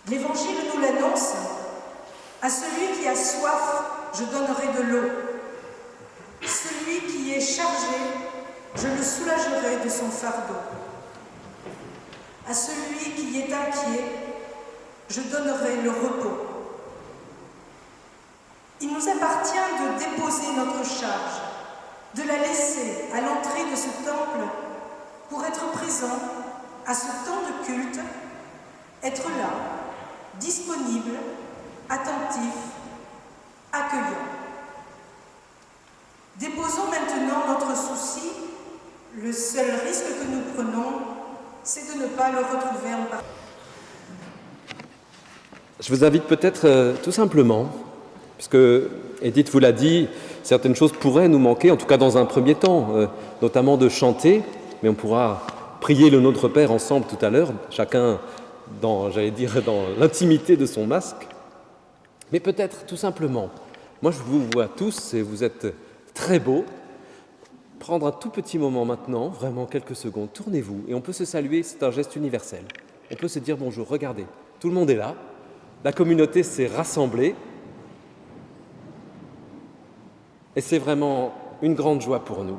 L'Évangile nous l'annonce, à celui qui a soif, je donnerai de l'eau. Celui qui est chargé, je le soulagerai de son fardeau. À celui qui est inquiet, je donnerai le repos. Il nous appartient de déposer notre charge, de la laisser à l'entrée de ce temple pour être présent à ce temps de culte, être là, disponible, attentif, accueillant. Déposons maintenant notre souci. Le seul risque que nous prenons, c'est de ne pas le retrouver en partie. Je vous invite peut-être tout simplement, puisque Edith vous l'a dit, certaines choses pourraient nous manquer, en tout cas dans un premier temps, notamment de chanter, mais on pourra prier le Notre Père ensemble tout à l'heure, chacun dans l'intimité de son masque. Mais peut-être tout simplement, moi je vous vois tous et vous êtes très beaux, prendre un tout petit moment maintenant, vraiment quelques secondes, tournez-vous et on peut se saluer, c'est un geste universel. On peut se dire bonjour, regardez, tout le monde est là, la communauté s'est rassemblée et c'est vraiment une grande joie pour nous.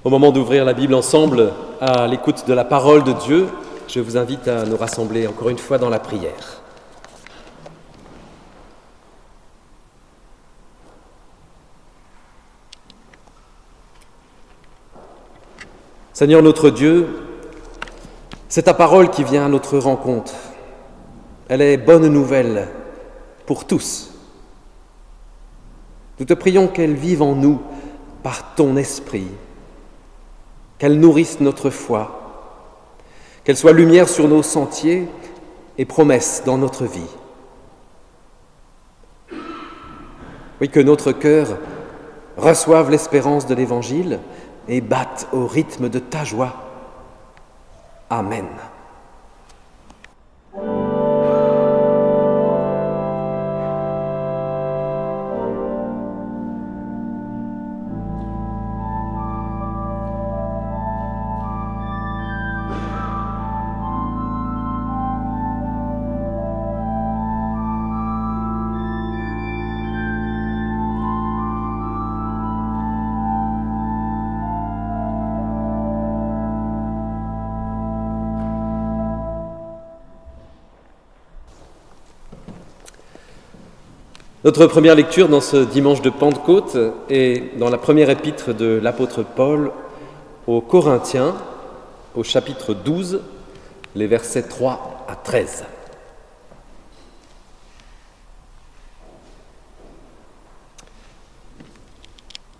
Au moment d'ouvrir la Bible ensemble à l'écoute de la parole de Dieu, je vous invite à nous rassembler encore une fois dans la prière. Seigneur notre Dieu, c'est ta parole qui vient à notre rencontre. Elle est bonne nouvelle pour tous. Nous te prions qu'elle vive en nous par ton esprit, qu'elle nourrisse notre foi, qu'elle soit lumière sur nos sentiers et promesse dans notre vie. Oui, que notre cœur reçoive l'espérance de l'Évangile et batte au rythme de ta joie. Amen. Notre première lecture dans ce dimanche de Pentecôte est dans la première épître de l'apôtre Paul aux Corinthiens, au chapitre 12, les versets 3 à 13.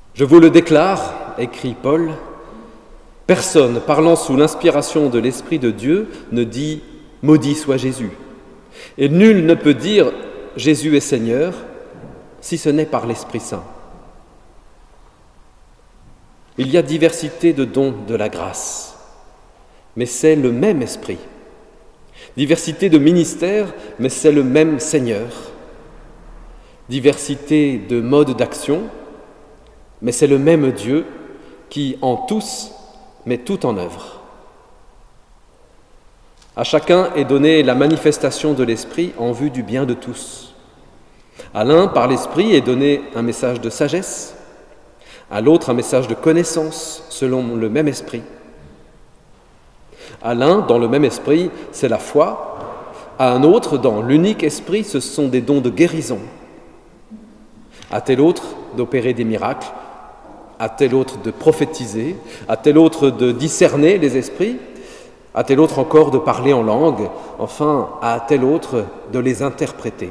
« Je vous le déclare, écrit Paul, personne parlant sous l'inspiration de l'Esprit de Dieu ne dit « Maudit soit Jésus ». Et nul ne peut dire « Jésus est Seigneur » si ce n'est par l'Esprit Saint. Il y a diversité de dons de la grâce, mais c'est le même Esprit. Diversité de ministères, mais c'est le même Seigneur. diversité de modes d'action, mais c'est le même Dieu qui, en tous, met tout en œuvre. À chacun est donnée la manifestation de l'Esprit en vue du bien de tous. À l'un, par l'Esprit, est donné un message de sagesse, à l'autre un message de connaissance selon le même Esprit. À l'un, dans le même Esprit, c'est la foi, à un autre, dans l'unique Esprit, ce sont des dons de guérison. À tel autre, d'opérer des miracles, à tel autre de prophétiser, à tel autre de discerner les esprits, à tel autre encore de parler en langue, enfin à tel autre de les interpréter.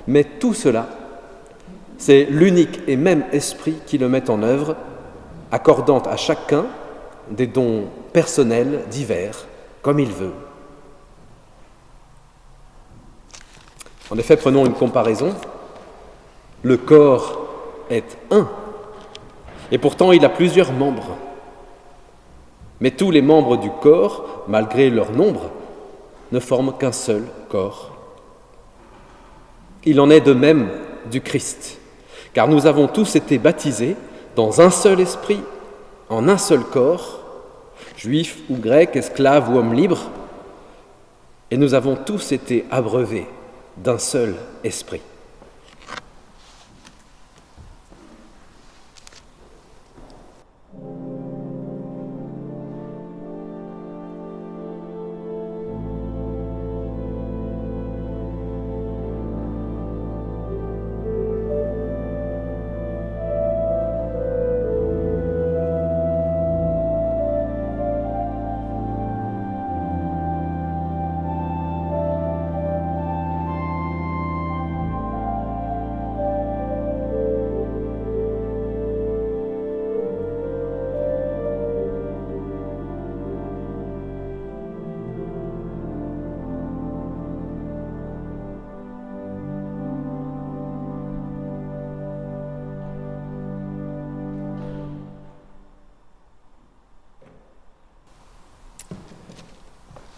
Mais tout cela, c'est l'unique et même Esprit qui le met en œuvre, accordant à chacun des dons personnels divers, comme il veut. En effet, prenons une comparaison. Le corps est un, et pourtant il a plusieurs membres. Mais tous les membres du corps, malgré leur nombre, ne forment qu'un seul corps. Il en est de même du Christ, car nous avons tous été baptisés dans un seul esprit, en un seul corps, juifs ou grecs, esclaves ou hommes libres, et nous avons tous été abreuvés d'un seul esprit.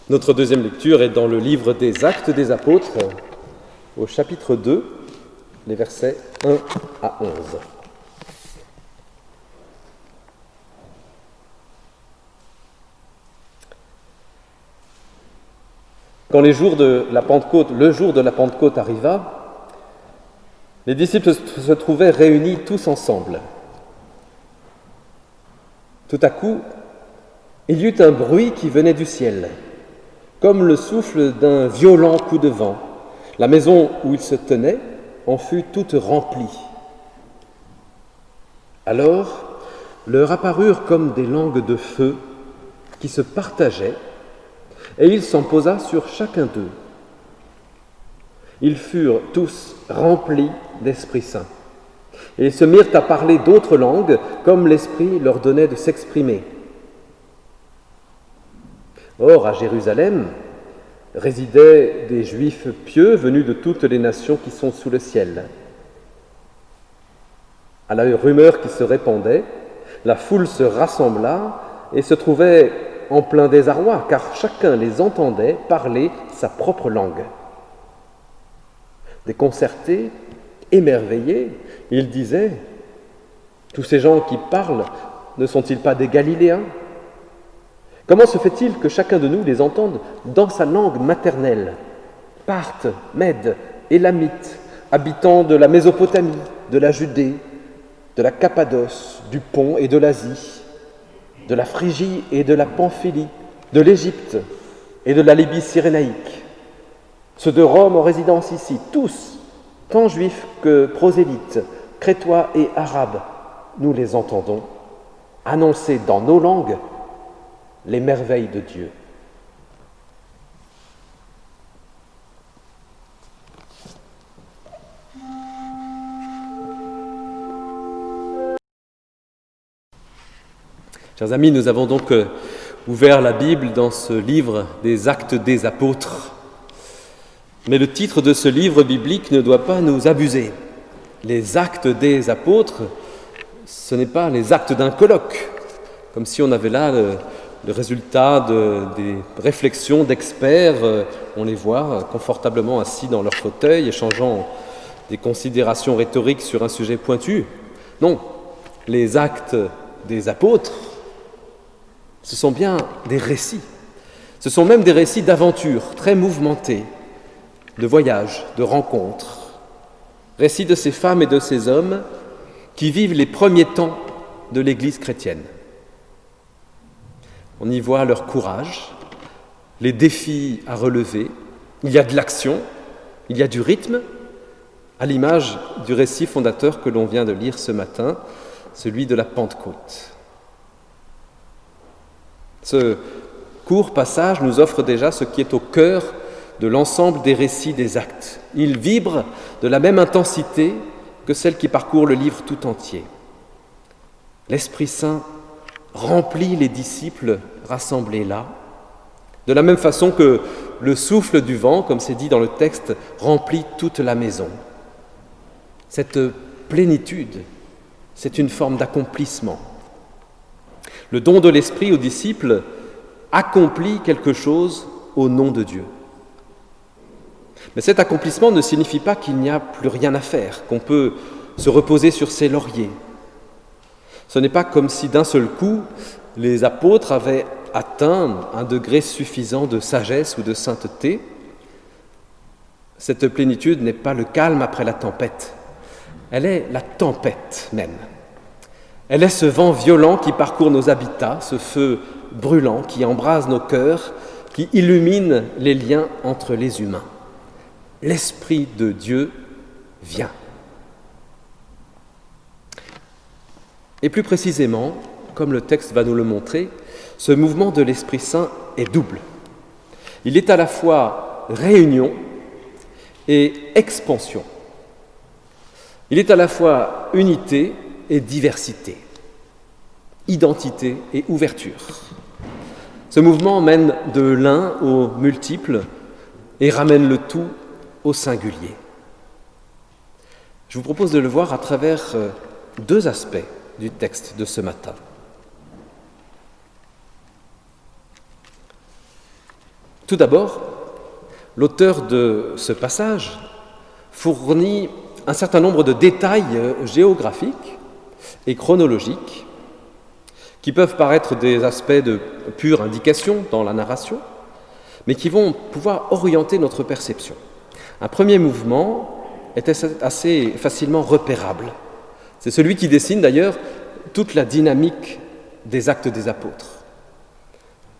Notre deuxième lecture est dans le livre des Actes des Apôtres, au chapitre 2, les versets 1 à 11. Quand le jour de la Pentecôte arriva, les disciples se trouvaient réunis tous ensemble. Tout à coup, il y eut un bruit qui venait du ciel, comme le souffle d'un violent coup de vent. La maison où ils se tenaient en fut toute remplie. Alors leur apparurent comme des langues de feu qui se partageaient, et il s'en posa sur chacun d'eux. Ils furent tous remplis d'Esprit Saint, et ils se mirent à parler d'autres langues, comme l'Esprit leur donnait de s'exprimer. Or, à Jérusalem, résidaient des Juifs pieux venus de toutes les nations qui sont sous le ciel. À la rumeur qui se répandait, la foule se rassembla et se trouvait en plein désarroi, car chacun les entendait parler sa propre langue. Déconcertés, émerveillés, ils disaient « Tous ces gens qui parlent, ne sont-ils pas des Galiléens ? Comment se fait-il que chacun de nous les entende dans sa langue maternelle ? Parthes, Mèdes, Élamites, habitants de la Mésopotamie, de la Judée, de la Cappadoce, du Pont et de l'Asie, de la Phrygie et de la Pamphylie, de l'Égypte et de la Libye cyrénaïque, ceux de Rome en résidence ici, tous, tant juifs que prosélytes, crétois et arabes, nous les entendons annoncer dans nos langues les merveilles de Dieu. Chers amis, nous avons donc ouvert la Bible dans ce livre des Actes des Apôtres. Mais le titre de ce livre biblique ne doit pas nous abuser. Les Actes des Apôtres, ce n'est pas les actes d'un colloque, comme si on avait là le résultat des réflexions d'experts. On les voit confortablement assis dans leur fauteuil, échangeant des considérations rhétoriques sur un sujet pointu. Non, les actes des apôtres, ce sont bien des récits. Ce sont même des récits d'aventures très mouvementés, de voyages, de rencontres. Récits de ces femmes et de ces hommes qui vivent les premiers temps de l'Église chrétienne. On y voit leur courage, les défis à relever. Il y a de l'action, il y a du rythme, à l'image du récit fondateur que l'on vient de lire ce matin, celui de la Pentecôte. Ce court passage nous offre déjà ce qui est au cœur de l'ensemble des récits des actes. Il vibre de la même intensité que celle qui parcourt le livre tout entier. L'Esprit Saint remplit les disciples rassemblés là, de la même façon que le souffle du vent, comme c'est dit dans le texte, remplit toute la maison. Cette plénitude, c'est une forme d'accomplissement. Le don de l'Esprit aux disciples accomplit quelque chose au nom de Dieu. Mais cet accomplissement ne signifie pas qu'il n'y a plus rien à faire, qu'on peut se reposer sur ses lauriers. Ce n'est pas comme si d'un seul coup, les apôtres avaient atteint un degré suffisant de sagesse ou de sainteté. Cette plénitude n'est pas le calme après la tempête. Elle est la tempête même. Elle est ce vent violent qui parcourt nos habitats, ce feu brûlant qui embrase nos cœurs, qui illumine les liens entre les humains. L'Esprit de Dieu vient. Et plus précisément, comme le texte va nous le montrer, ce mouvement de l'Esprit Saint est double. Il est à la fois réunion et expansion. Il est à la fois unité et diversité, identité et ouverture. Ce mouvement mène de l'un au multiple et ramène le tout au singulier. Je vous propose de le voir à travers deux aspects du texte de ce matin. Tout d'abord, l'auteur de ce passage fournit un certain nombre de détails géographiques et chronologiques qui peuvent paraître des aspects de pure indication dans la narration, mais qui vont pouvoir orienter notre perception. Un premier mouvement est assez facilement repérable. C'est celui qui dessine d'ailleurs toute la dynamique des actes des apôtres.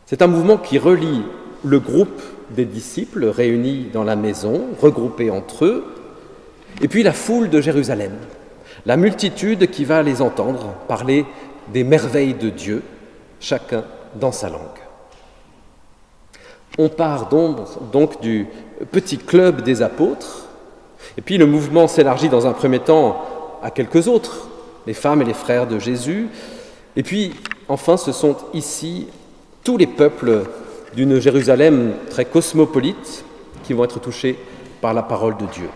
C'est un mouvement qui relie le groupe des disciples réunis dans la maison, regroupés entre eux, et puis la foule de Jérusalem, la multitude qui va les entendre parler des merveilles de Dieu, chacun dans sa langue. On part donc du petit club des apôtres, et puis le mouvement s'élargit dans un premier temps à quelques autres, les femmes et les frères de Jésus, et puis enfin ce sont ici tous les peuples d'une Jérusalem très cosmopolite qui vont être touchés par la parole de Dieu.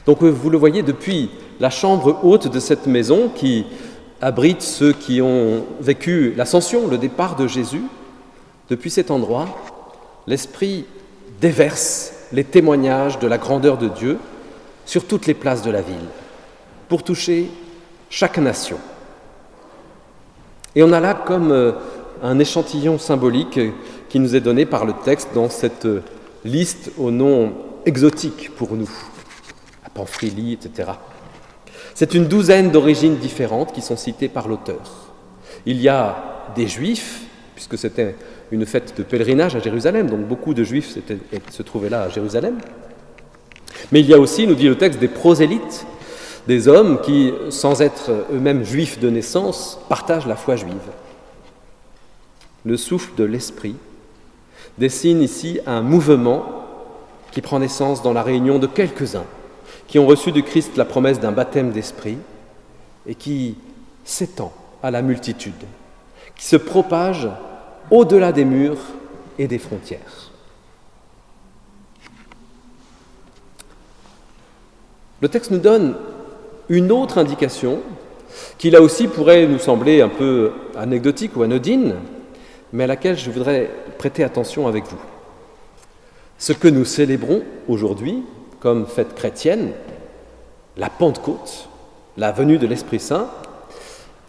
Donc vous le voyez, depuis la chambre haute de cette maison qui abrite ceux qui ont vécu l'ascension, le départ de Jésus, depuis cet endroit, l'Esprit déverse les témoignages de la grandeur de Dieu sur toutes les places de la ville, pour toucher chaque nation. Et on a là comme un échantillon symbolique qui nous est donné par le texte dans cette liste aux noms exotiques pour nous, la Pamphylie, etc. C'est une douzaine d'origines différentes qui sont citées par l'auteur. Il y a des Juifs, puisque c'était une fête de pèlerinage à Jérusalem, donc beaucoup de Juifs se trouvaient là à Jérusalem. Mais il y a aussi, nous dit le texte, des prosélytes, des hommes qui, sans être eux-mêmes juifs de naissance, partagent la foi juive. Le souffle de l'Esprit dessine ici un mouvement qui prend naissance dans la réunion de quelques-uns qui ont reçu du Christ la promesse d'un baptême d'Esprit et qui s'étend à la multitude, qui se propage au-delà des murs et des frontières. Le texte nous donne une autre indication qui là aussi pourrait nous sembler un peu anecdotique ou anodine, mais à laquelle je voudrais prêter attention avec vous. Ce que nous célébrons aujourd'hui, comme fête chrétienne, la Pentecôte, la venue de l'Esprit Saint,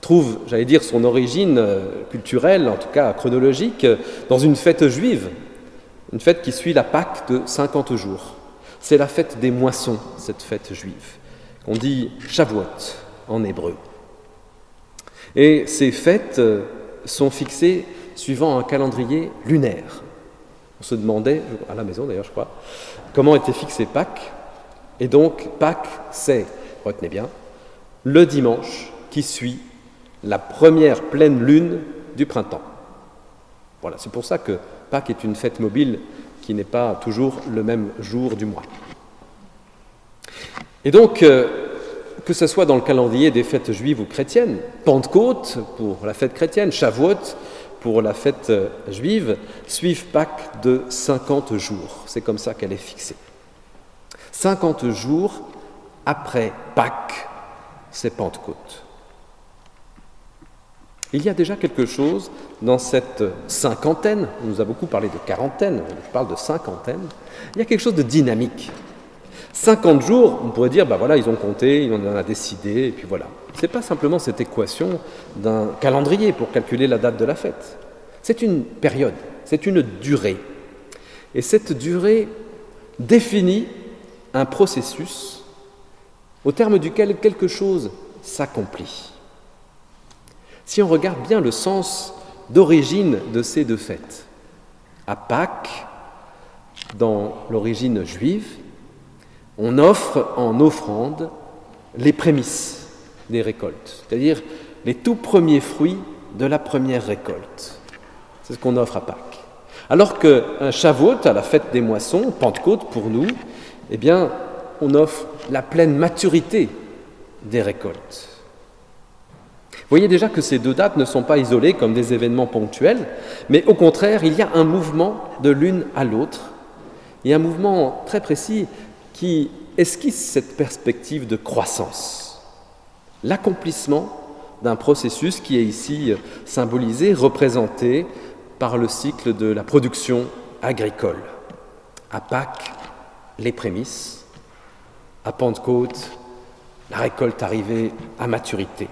trouve, j'allais dire, son origine culturelle, en tout cas chronologique, dans une fête juive, une fête qui suit la Pâque de 50 jours. C'est la fête des moissons, cette fête juive, qu'on dit Shavuot en hébreu. Et ces fêtes sont fixées suivant un calendrier lunaire. On se demandait, à la maison d'ailleurs je crois, comment était fixée Pâques. Et donc Pâques, c'est, retenez bien, le dimanche qui suit la première pleine lune du printemps. Voilà, c'est pour ça que Pâques est une fête mobile qui n'est pas toujours le même jour du mois. Et donc, que ce soit dans le calendrier des fêtes juives ou chrétiennes, Pentecôte pour la fête chrétienne, Shavuot pour la fête juive, suivent Pâques de 50 jours. C'est comme ça qu'elle est fixée. 50 jours après Pâques, c'est Pentecôte. Il y a déjà quelque chose dans cette cinquantaine, on nous a beaucoup parlé de quarantaine, je parle de cinquantaine, il y a quelque chose de dynamique. 50 jours, on pourrait dire, voilà, ils ont compté, ils en ont décidé, et puis voilà. Ce n'est pas simplement cette équation d'un calendrier pour calculer la date de la fête. C'est une période, c'est une durée. Et cette durée définit un processus au terme duquel quelque chose s'accomplit. Si on regarde bien le sens d'origine de ces deux fêtes, à Pâques, dans l'origine juive, on offre en offrande les prémices des récoltes, c'est-à-dire les tout premiers fruits de la première récolte. C'est ce qu'on offre à Pâques. Alors qu'un Shavuot, à la fête des moissons, Pentecôte pour nous, eh bien, on offre la pleine maturité des récoltes. Vous voyez déjà que ces deux dates ne sont pas isolées comme des événements ponctuels, mais au contraire, il y a un mouvement de l'une à l'autre, et un mouvement très précis qui esquisse cette perspective de croissance, l'accomplissement d'un processus qui est ici symbolisé, représenté par le cycle de la production agricole. À Pâques, les prémices, à Pentecôte, la récolte arrivée à maturité.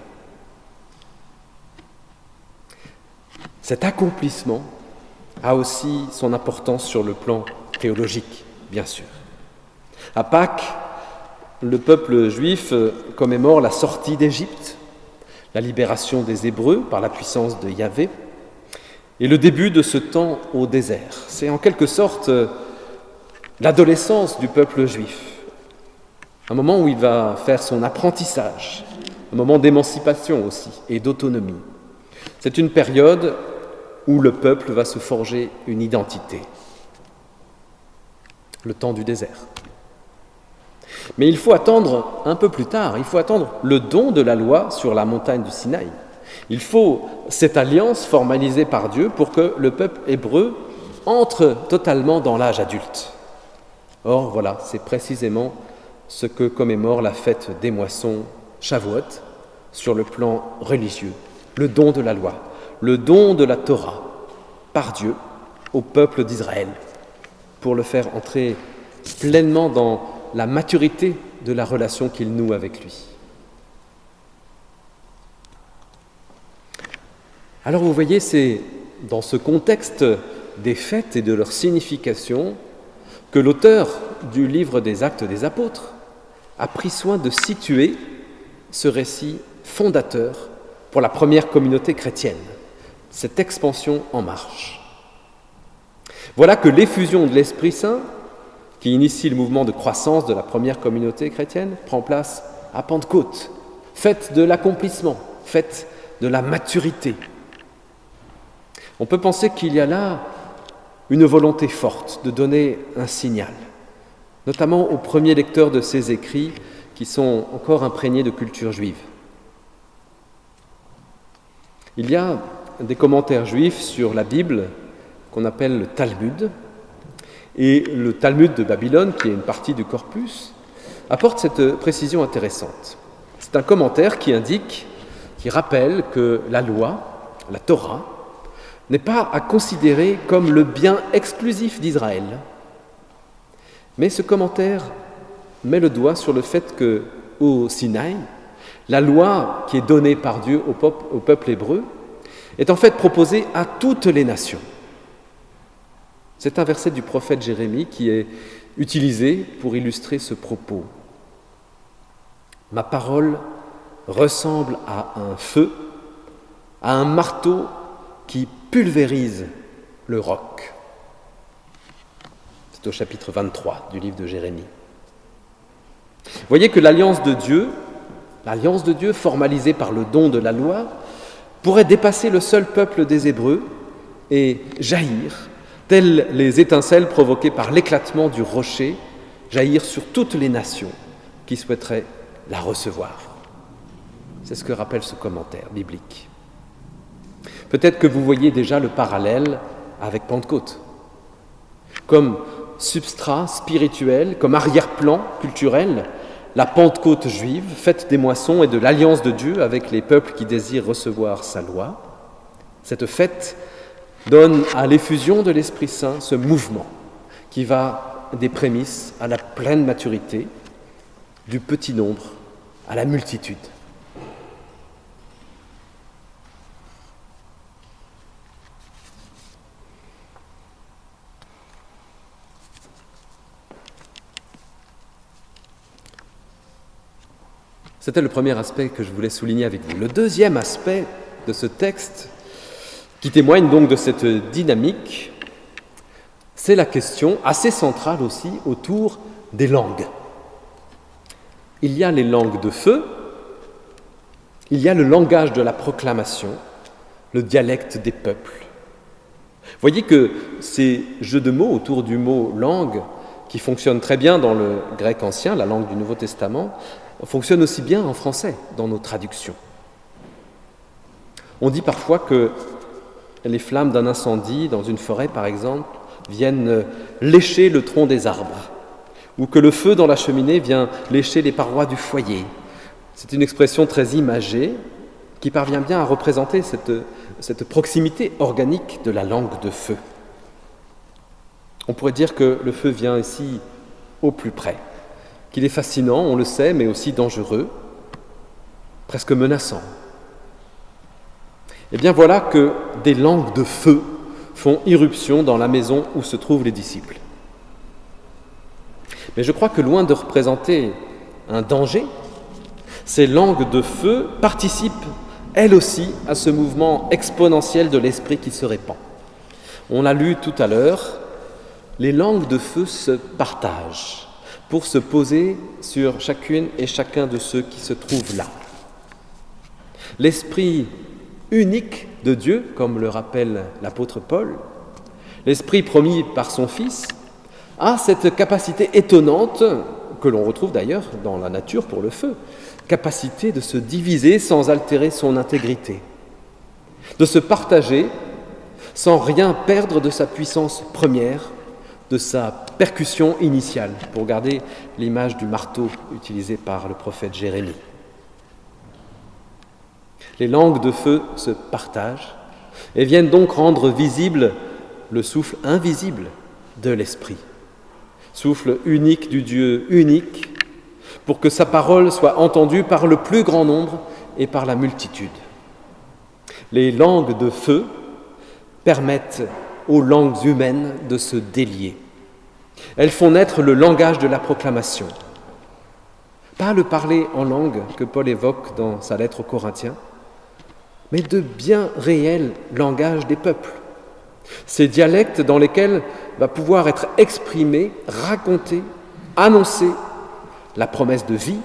Cet accomplissement a aussi son importance sur le plan théologique, bien sûr. À Pâques, le peuple juif commémore la sortie d'Égypte, la libération des Hébreux par la puissance de Yahvé, et le début de ce temps au désert. C'est en quelque sorte l'adolescence du peuple juif, un moment où il va faire son apprentissage, un moment d'émancipation aussi et d'autonomie. C'est une période où le peuple va se forger une identité, le temps du désert. Mais il faut attendre un peu plus tard, il faut attendre le don de la loi sur la montagne du Sinaï. Il faut cette alliance formalisée par Dieu pour que le peuple hébreu entre totalement dans l'âge adulte. Or, voilà, c'est précisément ce que commémore la fête des moissons Shavuot sur le plan religieux, le don de la loi, le don de la Torah par Dieu au peuple d'Israël pour le faire entrer pleinement dans la maturité de la relation qu'il noue avec lui. Alors vous voyez, c'est dans ce contexte des fêtes et de leur signification que l'auteur du livre des Actes des Apôtres a pris soin de situer ce récit fondateur pour la première communauté chrétienne, cette expansion en marche. Voilà que l'effusion de l'Esprit Saint, qui initie le mouvement de croissance de la première communauté chrétienne, prend place à Pentecôte, fête de l'accomplissement, fête de la maturité. On peut penser qu'il y a là une volonté forte de donner un signal, notamment aux premiers lecteurs de ces écrits qui sont encore imprégnés de culture juive. Il y a des commentaires juifs sur la Bible qu'on appelle le Talmud, et le Talmud de Babylone, qui est une partie du corpus, apporte cette précision intéressante. C'est un commentaire qui indique, qui rappelle que la loi, la Torah, n'est pas à considérer comme le bien exclusif d'Israël. Mais ce commentaire met le doigt sur le fait qu'au Sinaï, la loi qui est donnée par Dieu au peuple hébreu est en fait proposée à toutes les nations. C'est un verset du prophète Jérémie qui est utilisé pour illustrer ce propos. Ma parole ressemble à un feu, à un marteau qui pulvérise le roc. C'est au chapitre 23 du livre de Jérémie. Voyez que l'alliance de Dieu formalisée par le don de la loi, pourrait dépasser le seul peuple des Hébreux et jaillir, telles les étincelles provoquées par l'éclatement du rocher, jaillir sur toutes les nations qui souhaiteraient la recevoir. C'est ce que rappelle ce commentaire biblique. Peut-être que vous voyez déjà le parallèle avec Pentecôte. Comme substrat spirituel, comme arrière-plan culturel, la Pentecôte juive, fête des moissons et de l'alliance de Dieu avec les peuples qui désirent recevoir sa loi. Cette fête donne à l'effusion de l'Esprit Saint ce mouvement qui va des prémices à la pleine maturité, du petit nombre à la multitude. C'était le premier aspect que je voulais souligner avec vous. Le deuxième aspect de ce texte, qui témoigne donc de cette dynamique, c'est la question assez centrale aussi autour des langues. Il y a les langues de feu, il y a le langage de la proclamation, le dialecte des peuples. Voyez que ces jeux de mots autour du mot « langue » qui fonctionnent très bien dans le grec ancien, la langue du Nouveau Testament, fonctionnent aussi bien en français dans nos traductions. On dit parfois que les flammes d'un incendie dans une forêt, par exemple, viennent lécher le tronc des arbres, ou que le feu dans la cheminée vient lécher les parois du foyer. C'est une expression très imagée qui parvient bien à représenter cette proximité organique de la langue de feu. On pourrait dire que le feu vient ici au plus près, qu'il est fascinant, on le sait, mais aussi dangereux, presque menaçant. Eh bien voilà que des langues de feu font irruption dans la maison où se trouvent les disciples. Mais je crois que loin de représenter un danger, ces langues de feu participent, elles aussi, à ce mouvement exponentiel de l'esprit qui se répand. On l'a lu tout à l'heure, les langues de feu se partagent pour se poser sur chacune et chacun de ceux qui se trouvent là. L'esprit unique de Dieu, comme le rappelle l'apôtre Paul, l'esprit promis par son Fils, a cette capacité étonnante, que l'on retrouve d'ailleurs dans la nature pour le feu, capacité de se diviser sans altérer son intégrité, de se partager sans rien perdre de sa puissance première, de sa percussion initiale, pour garder l'image du marteau utilisée par le prophète Jérémie. Les langues de feu se partagent et viennent donc rendre visible le souffle invisible de l'Esprit, souffle unique du Dieu unique, pour que sa parole soit entendue par le plus grand nombre et par la multitude. Les langues de feu permettent aux langues humaines de se délier. Elles font naître le langage de la proclamation. Pas le parler en langue que Paul évoque dans sa lettre aux Corinthiens, mais de bien réels langages des peuples. Ces dialectes dans lesquels va pouvoir être exprimée, racontée, annoncée la promesse de vie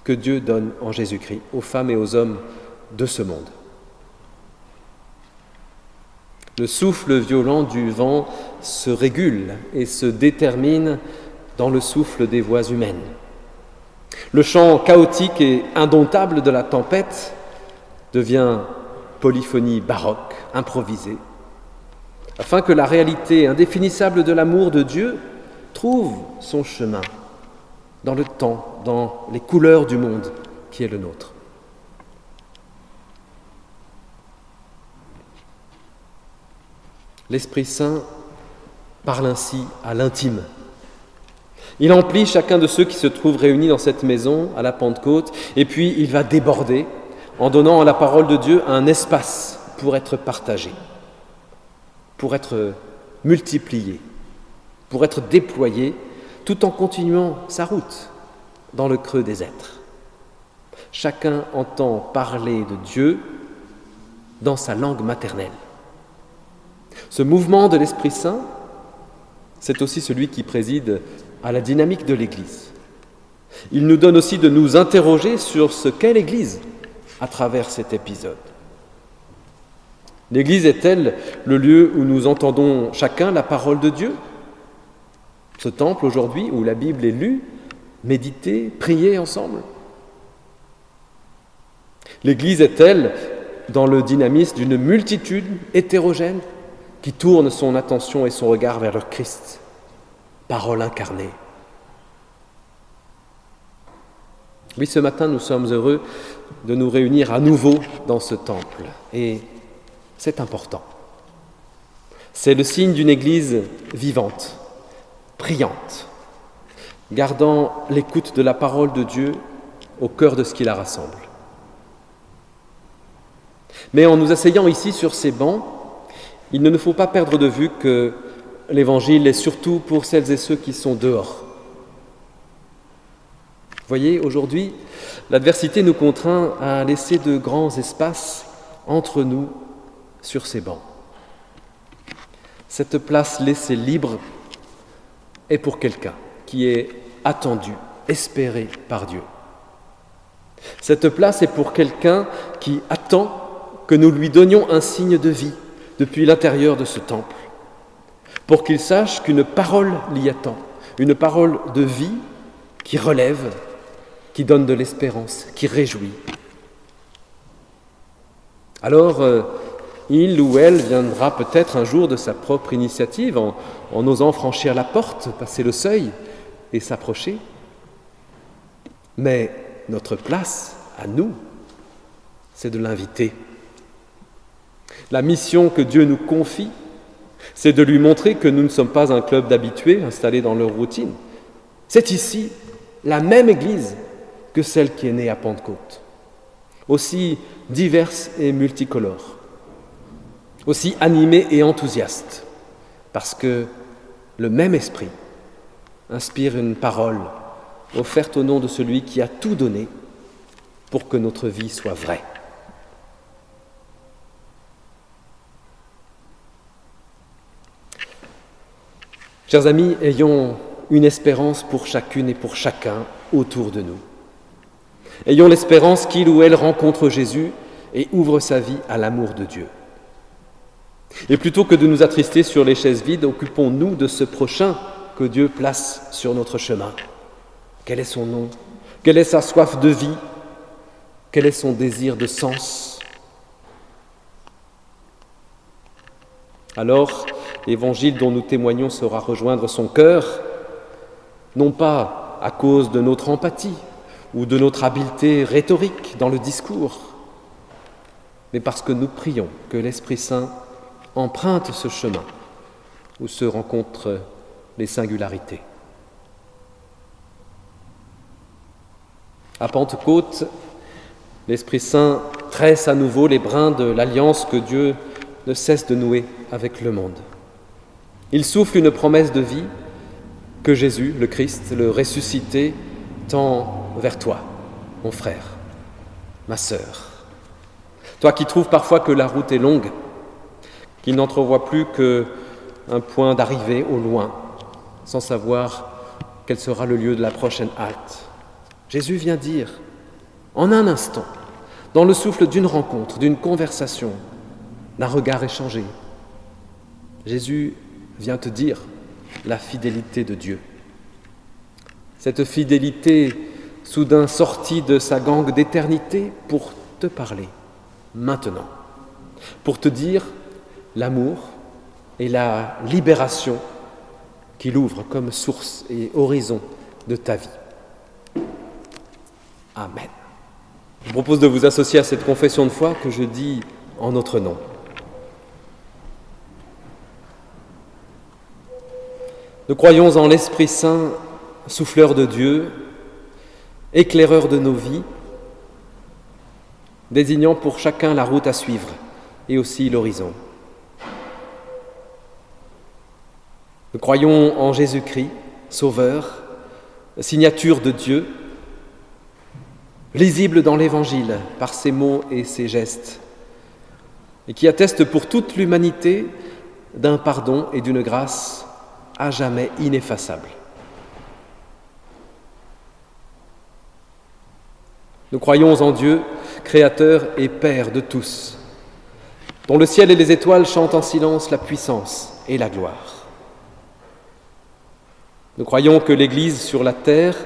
que Dieu donne en Jésus-Christ aux femmes et aux hommes de ce monde. Le souffle violent du vent se régule et se détermine dans le souffle des voix humaines. Le chant chaotique et indomptable de la tempête devient polyphonie baroque, improvisée, afin que la réalité indéfinissable de l'amour de Dieu trouve son chemin dans le temps, dans les couleurs du monde qui est le nôtre. L'Esprit Saint parle ainsi à l'intime. Il emplit chacun de ceux qui se trouvent réunis dans cette maison à la Pentecôte, et puis il va déborder en donnant à la parole de Dieu un espace pour être partagé, pour être multiplié, pour être déployé, tout en continuant sa route dans le creux des êtres. Chacun entend parler de Dieu dans sa langue maternelle. Ce mouvement de l'Esprit Saint, c'est aussi celui qui préside à la dynamique de l'Église. Il nous donne aussi de nous interroger sur ce qu'est l'Église à travers cet épisode. L'Église est-elle le lieu où nous entendons chacun la parole de Dieu ? Ce temple aujourd'hui où la Bible est lue, méditée, priée ensemble ? L'Église est-elle dans le dynamisme d'une multitude hétérogène qui tourne son attention et son regard vers le Christ, parole incarnée ? Oui, ce matin, nous sommes heureux de nous réunir à nouveau dans ce temple. Et c'est important. C'est le signe d'une Église vivante, priante, gardant l'écoute de la parole de Dieu au cœur de ce qui la rassemble. Mais en nous asseyant ici sur ces bancs, il ne nous faut pas perdre de vue que l'Évangile est surtout pour celles et ceux qui sont dehors. Vous voyez, aujourd'hui, l'adversité nous contraint à laisser de grands espaces entre nous sur ces bancs. Cette place laissée libre est pour quelqu'un qui est attendu, espéré par Dieu. Cette place est pour quelqu'un qui attend que nous lui donnions un signe de vie depuis l'intérieur de ce temple, pour qu'il sache qu'une parole l'y attend, une parole de vie qui relève, qui donne de l'espérance, qui réjouit. Alors, il ou elle viendra peut-être un jour de sa propre initiative en osant franchir la porte, passer le seuil et s'approcher. Mais notre place, à nous, c'est de l'inviter. La mission que Dieu nous confie, c'est de lui montrer que nous ne sommes pas un club d'habitués installés dans leur routine. C'est ici la même Église que celle qui est née à Pentecôte, aussi diverse et multicolore, aussi animée et enthousiaste, parce que le même esprit inspire une parole offerte au nom de celui qui a tout donné pour que notre vie soit vraie. Chers amis, ayons une espérance pour chacune et pour chacun autour de nous. Ayons l'espérance qu'il ou elle rencontre Jésus et ouvre sa vie à l'amour de Dieu. Et plutôt que de nous attrister sur les chaises vides, occupons-nous de ce prochain que Dieu place sur notre chemin. Quel est son nom ? Quelle est sa soif de vie ? Quel est son désir de sens ? Alors, l'évangile dont nous témoignons saura rejoindre son cœur, non pas à cause de notre empathie ou de notre habileté rhétorique dans le discours, mais parce que nous prions que l'Esprit Saint emprunte ce chemin où se rencontrent les singularités. À Pentecôte, l'Esprit Saint tresse à nouveau les brins de l'alliance que Dieu ne cesse de nouer avec le monde. Il souffle une promesse de vie que Jésus, le Christ, le ressuscité, tend vers toi, mon frère, ma sœur. Toi qui trouves parfois que la route est longue, qui n'entrevoit plus qu'un point d'arrivée au loin, sans savoir quel sera le lieu de la prochaine halte. Jésus vient dire, en un instant, dans le souffle d'une rencontre, d'une conversation, d'un regard échangé, Jésus vient te dire la fidélité de Dieu. Cette fidélité soudain sortie de sa gangue d'éternité pour te parler maintenant, pour te dire l'amour et la libération qu'il ouvre comme source et horizon de ta vie. Amen. Je vous propose de vous associer à cette confession de foi que je dis en notre nom. Nous croyons en l'Esprit Saint, souffleur de Dieu, éclaireur de nos vies, désignant pour chacun la route à suivre et aussi l'horizon. Nous croyons en Jésus-Christ, Sauveur, signature de Dieu, lisible dans l'Évangile par ses mots et ses gestes, et qui atteste pour toute l'humanité d'un pardon et d'une grâce à jamais ineffaçables. Nous croyons en Dieu, Créateur et Père de tous, dont le ciel et les étoiles chantent en silence la puissance et la gloire. Nous croyons que l'Église sur la terre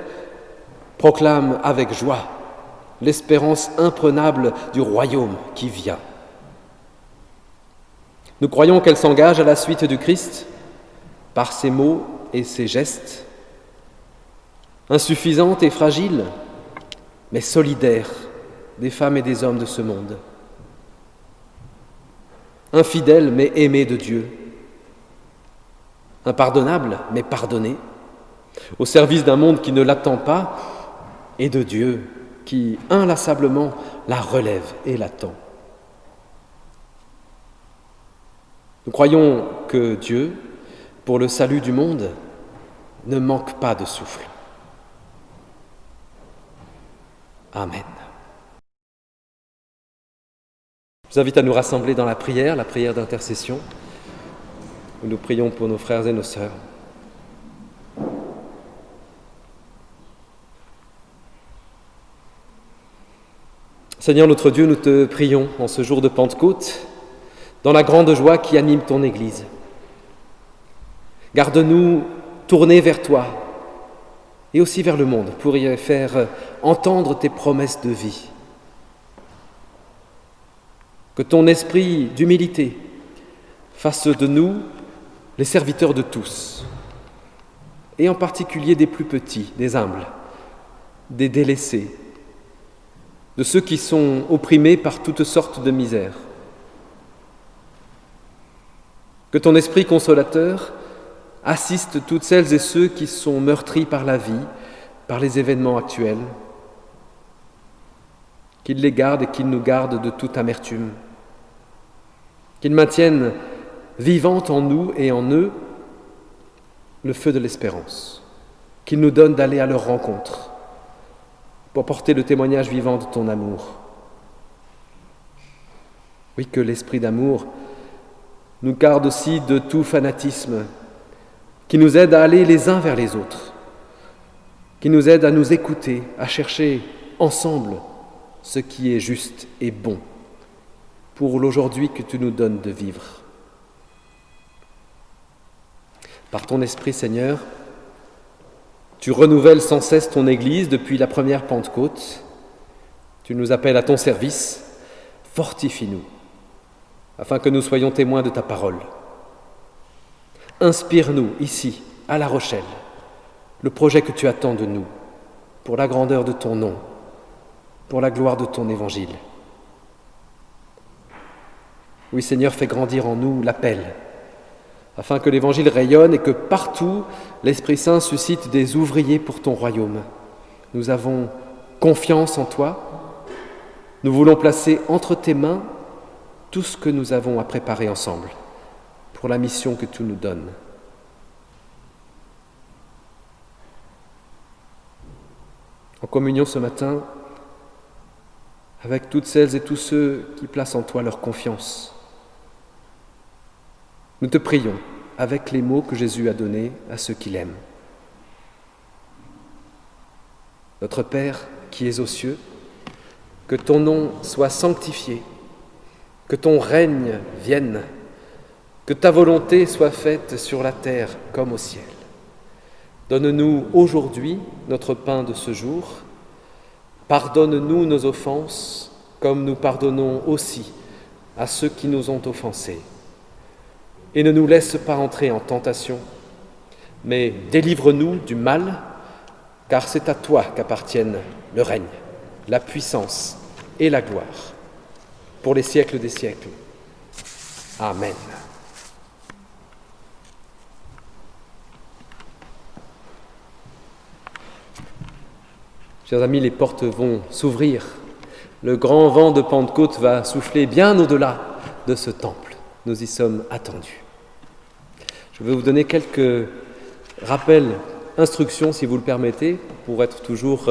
proclame avec joie l'espérance imprenable du royaume qui vient. Nous croyons qu'elle s'engage à la suite du Christ par ses mots et ses gestes, insuffisante et fragile, mais solidaire des femmes et des hommes de ce monde, infidèle mais aimé de Dieu, impardonnable mais pardonné, au service d'un monde qui ne l'attend pas et de Dieu qui inlassablement la relève et l'attend. Nous croyons que Dieu, pour le salut du monde, ne manque pas de souffle. Amen. Je vous invite à nous rassembler dans la prière d'intercession, où nous prions pour nos frères et nos sœurs. Seigneur notre Dieu, nous te prions en ce jour de Pentecôte, dans la grande joie qui anime ton Église. Garde-nous tournés vers toi et aussi vers le monde pour y faire entendre tes promesses de vie. Que ton esprit d'humilité fasse de nous les serviteurs de tous, et en particulier des plus petits, des humbles, des délaissés, de ceux qui sont opprimés par toutes sortes de misères. Que ton esprit consolateur assiste toutes celles et ceux qui sont meurtris par la vie, par les événements actuels, qu'il les garde et qu'il nous garde de toute amertume, qu'il maintienne vivante en nous et en eux le feu de l'espérance, qu'il nous donne d'aller à leur rencontre pour porter le témoignage vivant de ton amour. Oui, que l'esprit d'amour nous garde aussi de tout fanatisme, qui nous aide à aller les uns vers les autres, qui nous aide à nous écouter, à chercher ensemble ce qui est juste et bon pour l'aujourd'hui que tu nous donnes de vivre. Par ton Esprit, Seigneur, tu renouvelles sans cesse ton Église depuis la première Pentecôte. Tu nous appelles à ton service. Fortifie-nous, afin que nous soyons témoins de ta parole. Inspire-nous ici, à La Rochelle, le projet que tu attends de nous, pour la grandeur de ton nom, pour la gloire de ton évangile. Oui, Seigneur, fais grandir en nous l'appel, afin que l'évangile rayonne et que partout l'Esprit Saint suscite des ouvriers pour ton royaume. Nous avons confiance en toi. Nous voulons placer entre tes mains tout ce que nous avons à préparer ensemble pour la mission que tu nous donnes. En communion ce matin avec toutes celles et tous ceux qui placent en toi leur confiance, nous te prions avec les mots que Jésus a donnés à ceux qui l'aiment. Notre Père qui es aux cieux, que ton nom soit sanctifié, que ton règne vienne, que ta volonté soit faite sur la terre comme au ciel. Donne-nous aujourd'hui notre pain de ce jour. Pardonne-nous nos offenses, comme nous pardonnons aussi à ceux qui nous ont offensés. Et ne nous laisse pas entrer en tentation, mais délivre-nous du mal, car c'est à toi qu'appartiennent le règne, la puissance et la gloire, pour les siècles des siècles. Amen. Chers amis, les portes vont s'ouvrir. Le grand vent de Pentecôte va souffler bien au-delà de ce temple. Nous y sommes attendus. Je vais vous donner quelques rappels, instructions, si vous le permettez, pour être toujours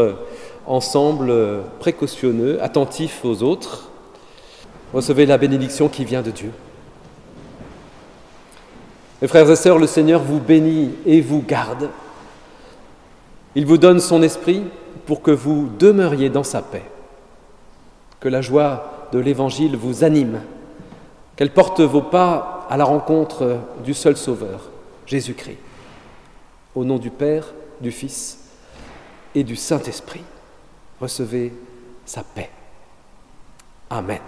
ensemble, précautionneux, attentifs aux autres. Recevez la bénédiction qui vient de Dieu. Mes frères et sœurs, le Seigneur vous bénit et vous garde. Il vous donne son esprit pour que vous demeuriez dans sa paix. Que la joie de l'Évangile vous anime, qu'elle porte vos pas à la rencontre du seul Sauveur, Jésus-Christ. Au nom du Père, du Fils et du Saint-Esprit, recevez sa paix. Amen.